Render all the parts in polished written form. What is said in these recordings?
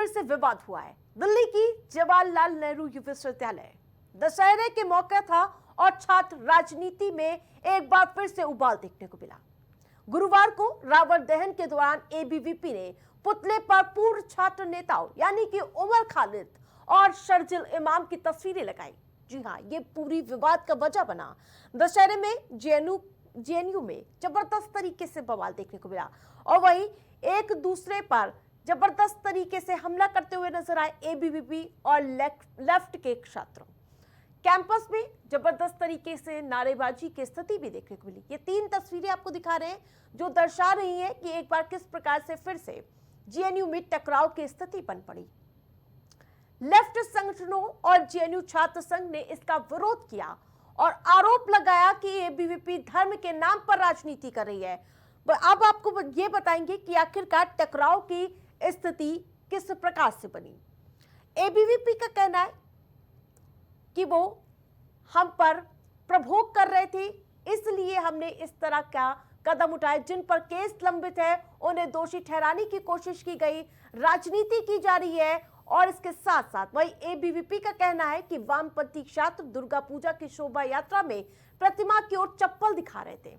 फिर से विवाद हुआ है। दिल्ली की जवाहरलाल नेहरू विश्वविद्यालय दशहरे के मौका था और छात्र राजनीति में एक बार फिर से उबाल देखने को मिला। गुरुवार को रावण दहन के दौरान एबीवीपी ने पुतले पर पूर्व छात्र नेताओं यानी कि उमर खालिद और शर्जिल इमाम की तस्वीरें लगाई। जी हाँ, ये पूरी विवाद का वजह बना। दशहरे में जेएनयू में जबरदस्त तरीके से बवाल देखने को मिला और वहीं एक दूसरे पर जबरदस्त तरीके से हमला करते हुए नजर आए एबीवीपी और लेफ्ट के छात्रों। कैंपस में जबरदस्त तरीके से नारेबाजी की स्थिति भी देखने को मिली। ये 3 तस्वीरें आपको दिखा रहे हैं जो दर्शा रही हैं कि एक बार किस प्रकार से फिर से जेएनयू में टकराव की स्थिति बन पड़ी। लेफ्ट संगठनों और जेएनयू छात्र संघ ने इसका विरोध किया और आरोप लगाया कि एबीवीपी धर्म के नाम पर राजनीति कर रही है। अब आपको ये बताएंगे कि आखिरकार टकराव की स्थिति किस प्रकार से बनी। एबीवीपी का कहना है कि वो हम पर प्रभोग कर रहे थे, इसलिए हमने इस तरह का कदम उठाए। जिन पर केस लंबित है उन्हें दोषी ठहराने की कोशिश की गई, राजनीति की जा रही है। और इसके साथ साथ वही एबीवीपी का कहना है कि वामपंथी छात्र दुर्गा पूजा की शोभा यात्रा में प्रतिमा की ओर चप्पल दिखा रहे थे।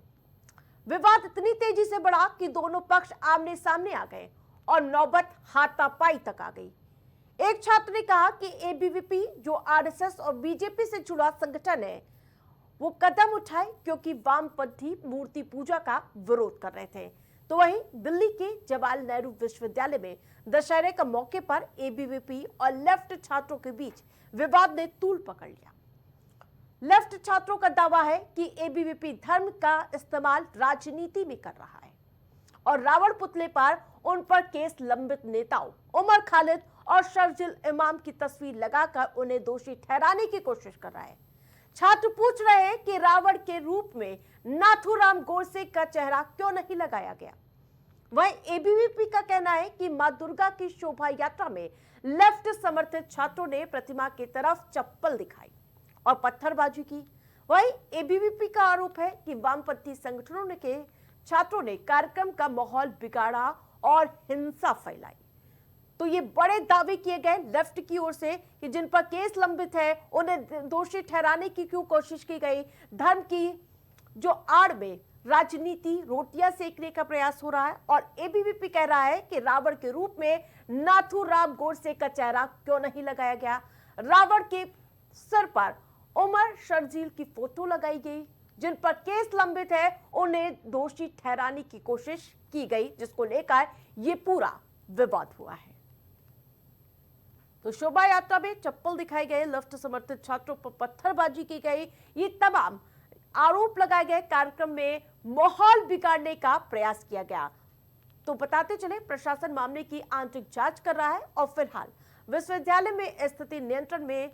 विवाद इतनी तेजी से बढ़ा कि दोनों पक्ष आमने सामने आ गए और नौबत हाथापाई तक आ गई। एक छात्र ने कहा कि एबीवीपी जो आरएसएस और बीजेपी से जुड़ा संगठन है वो कदम उठाए क्योंकि वामपंथी मूर्ति पूजा का विरोध कर रहे थे। तो वहीं दिल्ली के जवाहरलाल नेहरू विश्वविद्यालय में दशहरे का मौके पर एबीवीपी और लेफ्ट छात्रों के बीच विवाद ने तूल पकड़ लिया। लेफ्ट छात्रों का दावा है कि एबीवीपी धर्म का इस्तेमाल राजनीति में कर रहा है और रावण पुतले पर उन पर केस लंबित नेताओं उमर खालिद और शर्जिल इमाम की तस्वीर लगाकर उन्हें दोषी ठहराने की कोशिश कर रहा है। छात्र पूछ रहे हैं कि रावण के रूप में नाथूराम गोडसे का चेहरा क्यों नहीं लगाया गया। वहीं एबीवीपी का कहना है कि मां दुर्गा की शोभा यात्रा में लेफ्ट समर्थित छात्रों ने प्रतिमा की तरफ चप्पल दिखाई और पत्थरबाजी की। वहीं एबीवीपी का आरोप है कि वामपंथी संगठनों के छात्रों ने कार्यक्रम का माहौल बिगाड़ा और हिंसा फैलाई। तो ये बड़े दावे किए गए लेफ्ट की ओर से कि जिन पर केस लंबित है उन्हें दोषी ठहराने की क्यों कोशिश की गई। धर्म की जो आड़ में राजनीति रोटियां सेकने का प्रयास हो रहा है और एबीवीपी कह रहा है कि रावण के रूप में नाथूराम गोडसे का चेहरा क्यों नहीं लगाया गया। रावण के सर पर उमर शर्जील की फोटो लगाई गई। जिन पर केस लंबित है उन्हें दोषी ठहराने की कोशिश की गई, जिसको लेकर ये पूरा विवाद हुआ है। तो शोभा यात्रा में चप्पल दिखाए गए, लेफ्ट समर्थित छात्रों पर पत्थरबाजी की गई, ये तमाम आरोप लगाए गए। कार्यक्रम में माहौल बिगाड़ने का प्रयास किया गया। तो बताते चले प्रशासन मामले की आंतरिक जांच कर रहा है और फिलहाल विश्वविद्यालय में स्थिति नियंत्रण में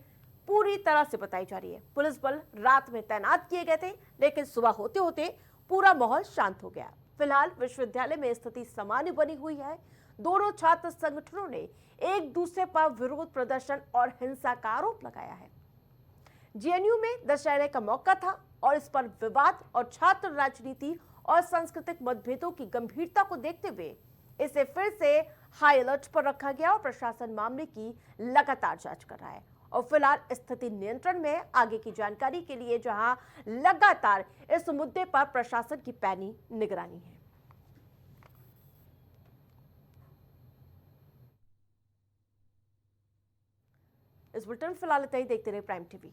पूरी तरह से बताई जा रही है। पुलिस बल रात में तैनात किए गए थे, लेकिन सुबह होते होते पूरा माहौल शांत हो गया। फिलहाल विश्वविद्यालय में स्थिति सामान्य बनी हुई है। दोनों छात्र संगठनों ने एक दूसरे पर विरोध प्रदर्शन और हिंसा का आरोप लगाया है। जेएनयू में दशहरे का मौका था और इस पर विवाद और छात्र राजनीति और सांस्कृतिक मतभेदों की गंभीरता को देखते हुए इसे फिर से हाई अलर्ट पर रखा गया और प्रशासन मामले की लगातार जांच कर रहा है और फिलहाल स्थिति नियंत्रण में। आगे की जानकारी के लिए जहां लगातार इस मुद्दे पर प्रशासन की पैनी निगरानी है। इस बुलेटिन फिलहाल इतना ही। देखते रहे प्राइम टीवी।